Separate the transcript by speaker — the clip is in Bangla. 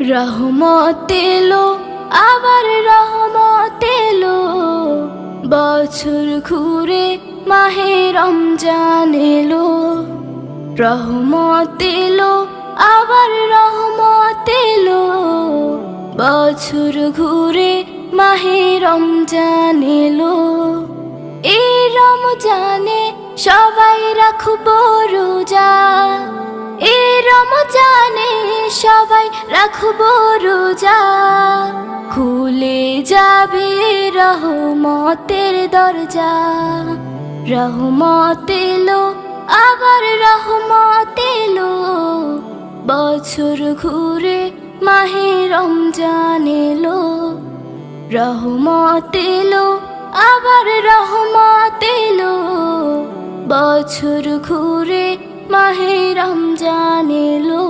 Speaker 1: রহমত এলো, আবার রহমত এলো, বছর ঘুরে মাহে রমজান এলো। রহমত এলো, আবার রহমত এলো, বছর ঘুরে মাহে রমজান এলো। এই রমজানে সবাই রাখবো রোজা, এই রমজানে সবাই রাখবো রোজা। খুলে যাবে রহমতের দরজা। রহমত এলো, আবার রহমত এলো, বছর ঘুরে মাহে রমজান এলো। রহমত এলো, আবার রহমত এলো, বছর ঘুরে মাহে রমজান এলো।